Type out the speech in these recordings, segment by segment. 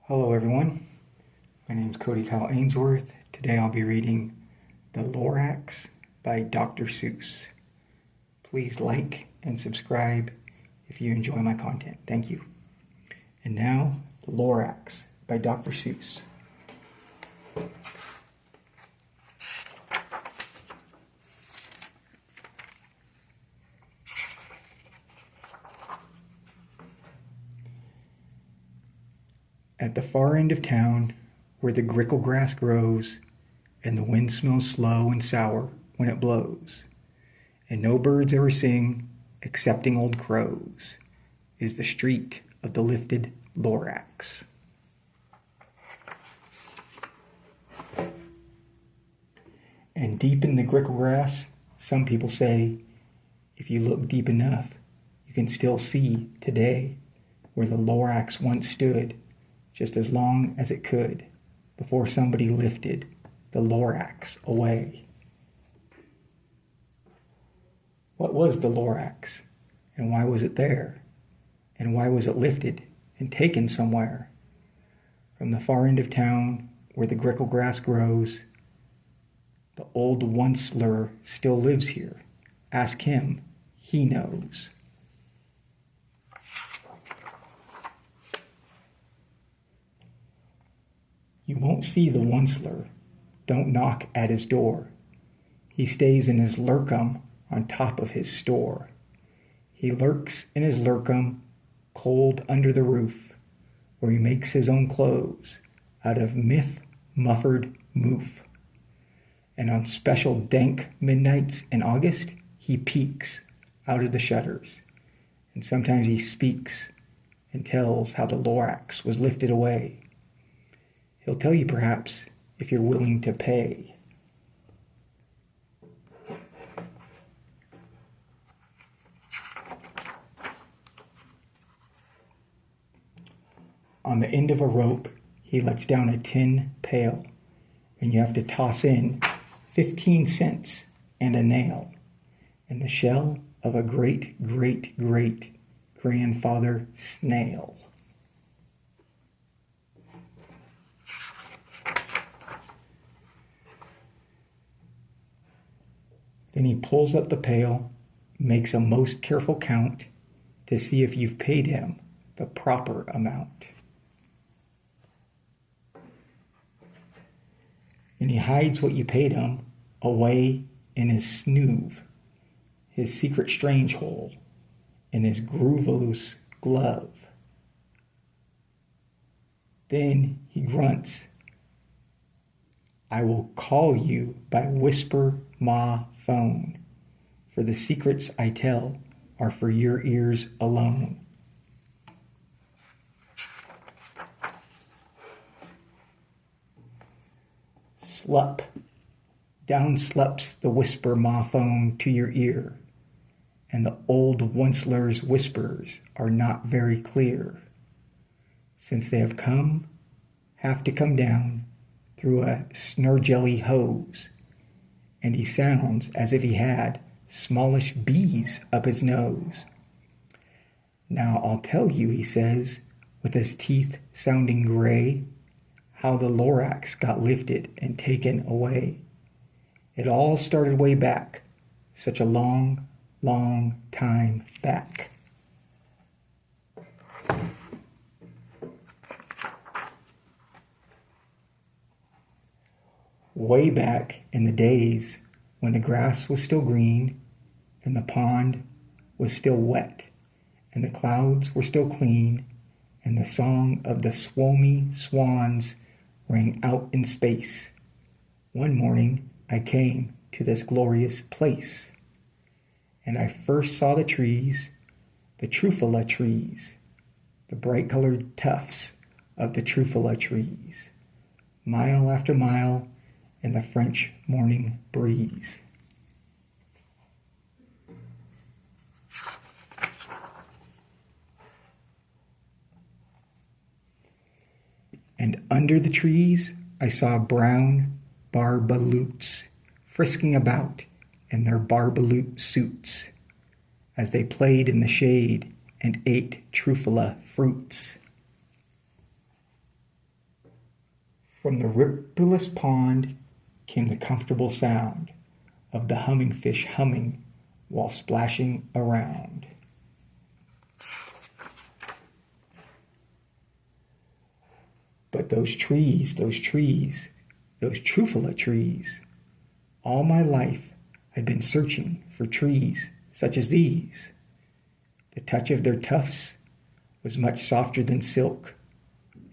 Hello everyone, my name is Cody Kyle Ainsworth. Today I'll be reading The Lorax by Dr. Seuss. Please like and subscribe if you enjoy my content. Thank you. And now, The Lorax by Dr. Seuss. At the far end of town, where the grickle grass grows, and the wind smells slow and sour when it blows, and no birds ever sing excepting old crows, is the street of the lifted Lorax. And deep in the grickle grass, some people say, if you look deep enough, you can still see today where the Lorax once stood, just as long as it could, before somebody lifted the Lorax away. What was the Lorax, and why was it there? And why was it lifted and taken somewhere? From the far end of town, where the grickle grass grows, the old onceler still lives here. Ask him, he knows. You won't see the onceler. Don't knock at his door. He stays in his lurkum on top of his store. He lurks in his lurkum, cold under the roof, where he makes his own clothes out of muffered moof. And on special dank midnights in August, he peeks out of the shutters. And sometimes he speaks and tells how the Lorax was lifted away. He'll tell you perhaps if you're willing to pay. On the end of a rope, he lets down a tin pail, and you have to toss in 15 cents and a nail, and the shell of a great-great-great-grandfather snail. Then he pulls up the pail, makes a most careful count to see if you've paid him the proper amount. Then he hides what you paid him away in his snoove, his secret strange hole, in his groovalous glove. Then he grunts, I will call you by whisper ma phone, for the secrets I tell are for your ears alone. Slup, down slups the whisper ma phone to your ear, and the old onceler's whispers are not very clear, since they have to come down through a snurgelly hose, and he sounds as if he had smallish bees up his nose. Now I'll tell you, he says, with his teeth sounding gray, how the Lorax got lifted and taken away. It all started way back, such a long, long time back. Way back in the days when the grass was still green, and the pond was still wet, and the clouds were still clean, and the song of the swomy swans rang out in space. One morning I came to this glorious place, and I first saw the trees, the trufala trees, the bright-colored tufts of the trufala trees, mile after mile, in the French morning breeze. And under the trees I saw brown barbaloots frisking about in their barbaloot suits as they played in the shade and ate trufala fruits. From the rippleless pond came the comfortable sound of the humming fish humming while splashing around. But those trees, those trufula trees, all my life I'd been searching for trees such as these. The touch of their tufts was much softer than silk,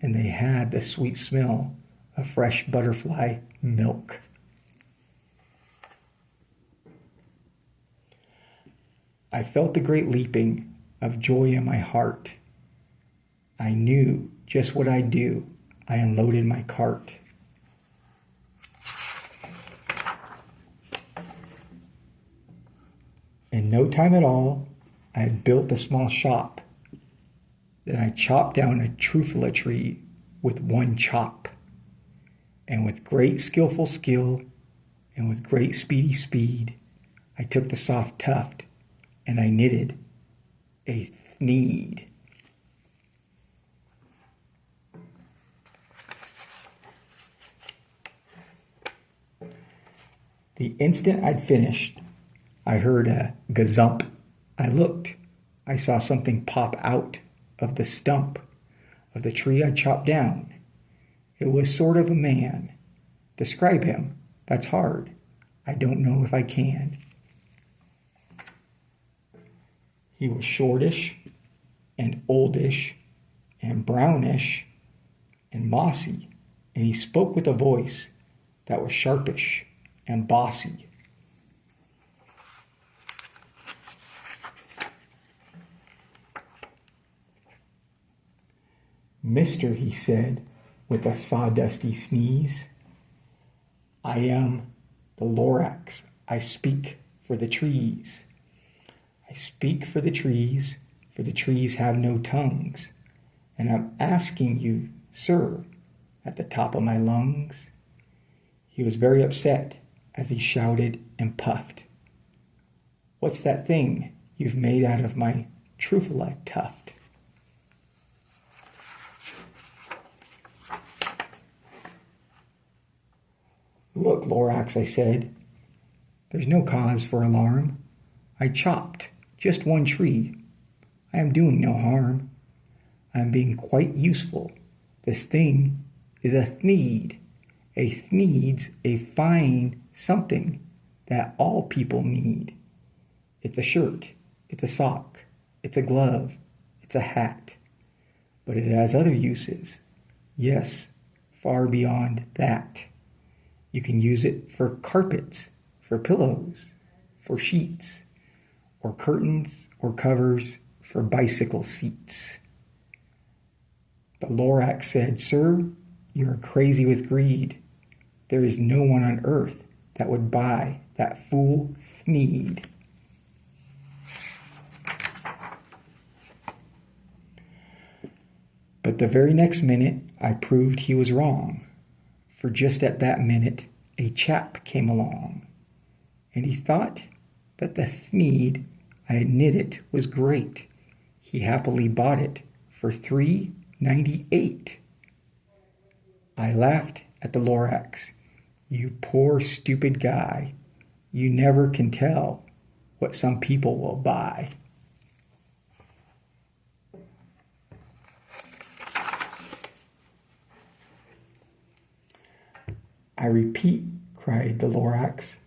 and they had the sweet smell of fresh butterfly milk. I felt the great leaping of joy in my heart. I knew just what I'd do. I unloaded my cart. In no time at all, I had built a small shop. Then I chopped down a trufula tree with one chop. And with great skillful skill and with great speedy speed, I took the soft tuft and I knitted a thneed. The instant I'd finished, I heard a gazump. I looked. I saw something pop out of the stump of the tree I chopped down. It was sort of a man. Describe him. That's hard. I don't know if I can. He was shortish and oldish and brownish and mossy, and he spoke with a voice that was sharpish and bossy. Mister, he said, with a sawdusty sneeze, I am the Lorax. I speak for the trees. I speak for the trees have no tongues. And I'm asking you, sir, at the top of my lungs. He was very upset as he shouted and puffed. What's that thing you've made out of my trufula tuft? Look, Lorax, I said, there's no cause for alarm. I chopped just one tree. I am doing no harm. I am being quite useful. This thing is a thneed. A thneed's a fine something that all people need. It's a shirt, it's a sock, it's a glove, it's a hat. But it has other uses. Yes, far beyond that. You can use it for carpets, for pillows, for sheets, or curtains or covers for bicycle seats. The Lorax said, Sir, you are crazy with greed. There is no one on earth that would buy that fool thneed. But the very next minute, I proved he was wrong. For just at that minute, a chap came along, and he thought that the thneed I had knitted was great. He happily bought it for $3.98. I laughed at the Lorax. You poor stupid guy. You never can tell what some people will buy. I repeat, cried the Lorax,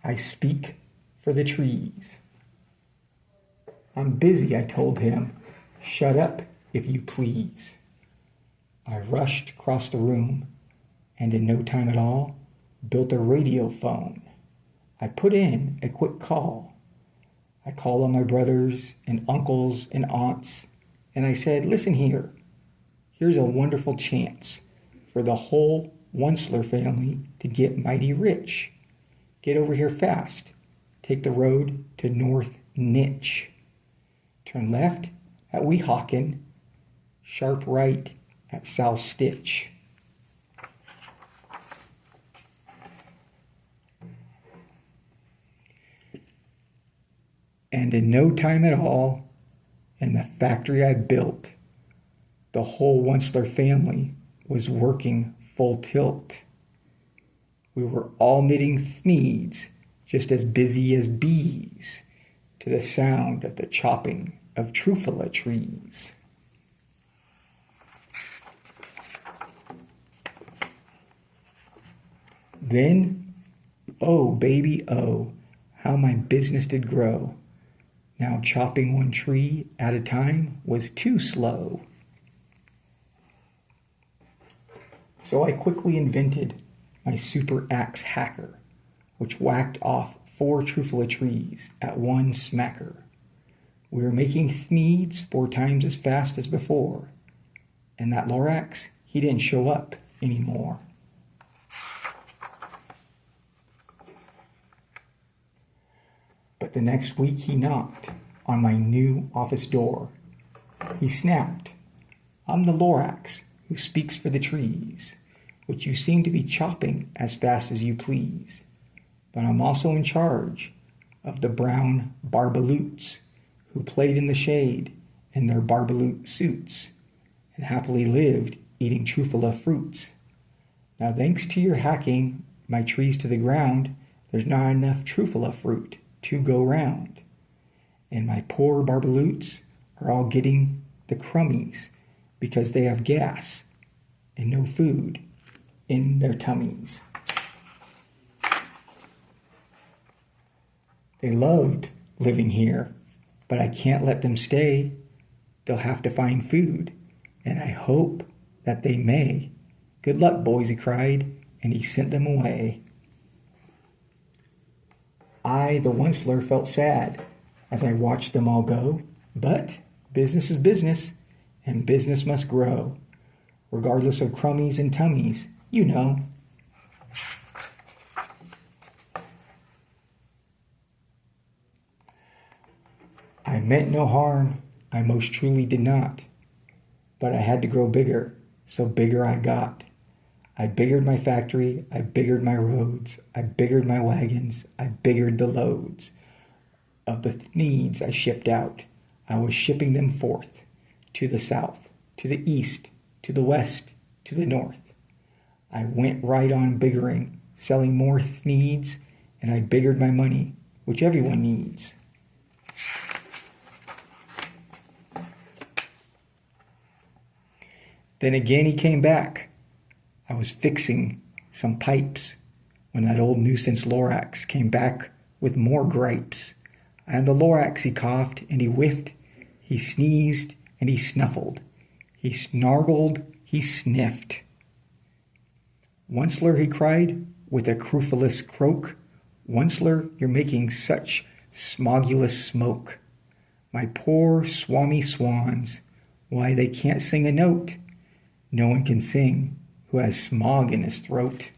I speak for the trees. I'm busy, I told him. Shut up, if you please. I rushed across the room, and in no time at all, built a radio phone. I put in a quick call. I called on my brothers and uncles and aunts, and I said, listen here. Here's a wonderful chance for the whole Onceler family to get mighty rich. Get over here fast. Take the road to North Niche. Turn left at Weehawken, sharp right at South Stitch. And in no time at all, in the factory I built, the whole Onceler family was working full tilt. We were all knitting thneeds, just as busy as bees, to the sound of the chopping of truffula trees. Then, oh baby, oh, how my business did grow. Now chopping one tree at a time was too slow. So I quickly invented my super axe hacker, which whacked off 4 truffula trees at one smacker. We were making thneeds 4 times as fast as before, and that Lorax, he didn't show up anymore. But the next week he knocked on my new office door. He snapped, "I'm the Lorax who speaks for the trees, which you seem to be chopping as fast as you please. But I'm also in charge of the brown barbaloots who played in the shade in their barbaloot suits and happily lived eating truffula fruits. Now thanks to your hacking my trees to the ground, there's not enough truffula fruit to go round. And my poor barbaloots are all getting the crummies because they have gas and no food in their tummies." They loved living here, but I can't let them stay. They'll have to find food, and I hope that they may. "Good luck, boys," he cried, and he sent them away. I, the Onceler, felt sad as I watched them all go, but business is business, and business must grow, regardless of crummies and tummies, you know. I meant no harm, I most truly did not, but I had to grow bigger, so bigger I got. I biggered my factory, I biggered my roads, I biggered my wagons, I biggered the loads. Of the thneeds I shipped out, I was shipping them forth, to the south, to the east, to the west, to the north. I went right on biggering, selling more thneeds, and I biggered my money, which everyone needs. Then again he came back. I was fixing some pipes when that old nuisance Lorax came back with more gripes. "I am the Lorax," he coughed and he whiffed, he sneezed and he snuffled, he snargled, he sniffed. "Onceler," he cried with a crufulous croak, "Onceler, you're making such smogulous smoke. My poor swammy swans, why they can't sing a note. No one can sing who has smog in his throat."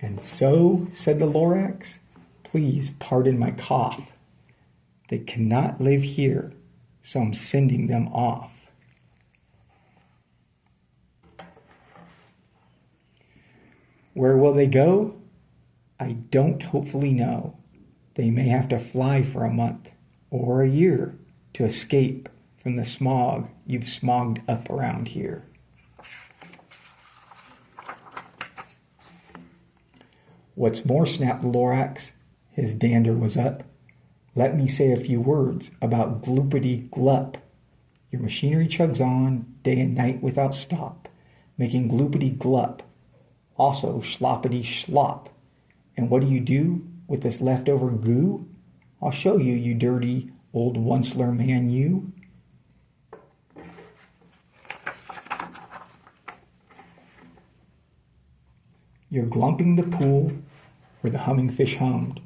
"And so," said the Lorax, "please pardon my cough. They cannot live here, so I'm sending them off." Where will they go? I don't hopefully know. They may have to fly for a month or a year to escape from the smog you've smogged up around here. "What's more," snapped the Lorax, his dander was up, "let me say a few words about gloopity glup. Your machinery chugs on day and night without stop, making gloopity glup, also sloppity slop. And what do you do with this leftover goo? I'll show you, you dirty old Onceler man, you." "You're glumping the pool where the humming fish hummed.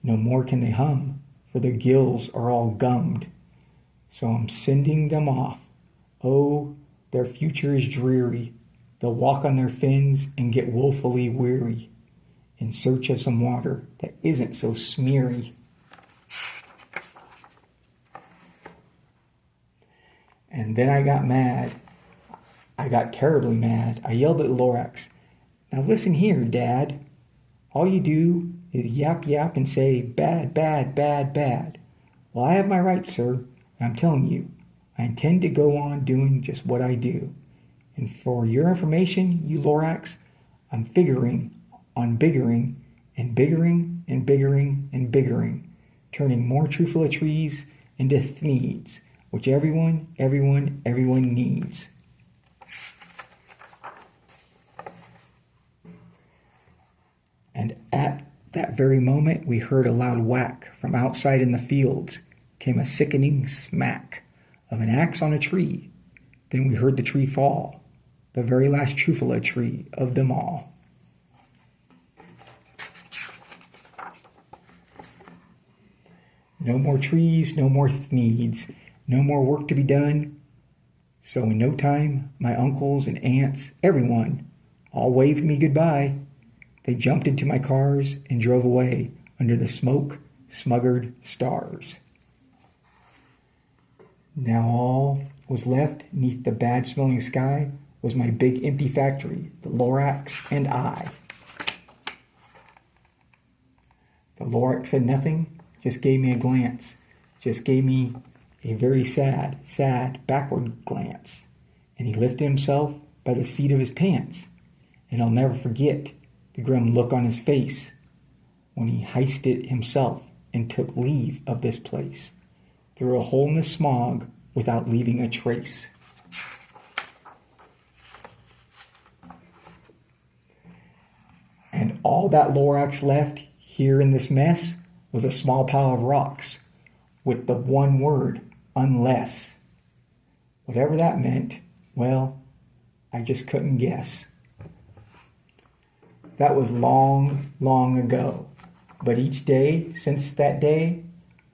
No more can they hum, for their gills are all gummed. So I'm sending them off. Oh, their future is dreary. They'll walk on their fins and get woefully weary, in search of some water that isn't so smeary." And then I got mad. I got terribly mad. I yelled at Lorax, "Now listen here, Dad. All you do is yap yap and say bad, bad, bad, bad. Well, I have my rights, sir, I'm telling you, I intend to go on doing just what I do. And for your information, you Lorax, I'm figuring on biggering and biggering and biggering and biggering, turning more trees into thneeds, which everyone needs. And at that very moment, we heard a loud whack. From outside in the fields came a sickening smack of an axe on a tree. Then we heard the tree fall, the very last Trufala tree of them all. No more trees, no more thneeds, no more work to be done. So in no time, my uncles and aunts, everyone, all waved me goodbye. They jumped into my cars and drove away under the smoke-smuggered stars. Now all was left neath the bad-smelling sky was my big empty factory, the Lorax and I. The Lorax said nothing, just gave me a glance, just gave me a very sad backward glance. And he lifted himself by the seat of his pants. And I'll never forget the grim look on his face when he heisted himself and took leave of this place through a hole in the smog without leaving a trace. And all that Lorax left here in this mess was a small pile of rocks with the one word, unless. Whatever that meant, well, I just couldn't guess. That was long, long ago. But each day since that day,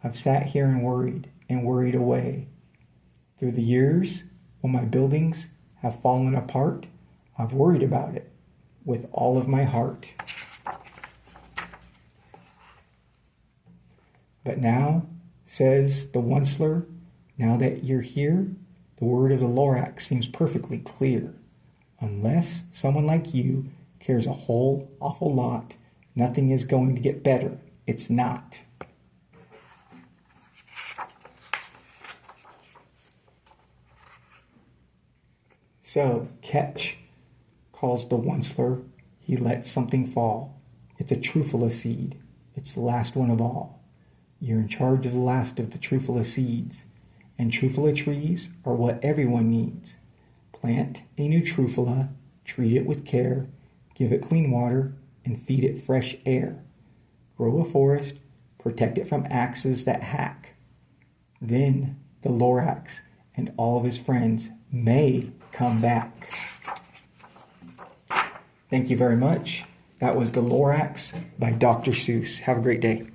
I've sat here and worried away. Through the years, when my buildings have fallen apart, I've worried about it with all of my heart. But now, says the Onceler, now that you're here, the word of the Lorax seems perfectly clear. Unless someone like you cares a whole awful lot, nothing is going to get better. It's not. So, catch, calls the Onceler. He lets something fall. It's a Trufala seed. It's the last one of all. You're in charge of the last of the Trufala seeds. And Trufala trees are what everyone needs. Plant a new Trufala, treat it with care, give it clean water, and feed it fresh air. Grow a forest, protect it from axes that hack. Then the Lorax and all of his friends may come back. Thank you very much. That was the Lorax by Dr. Seuss. Have a great day.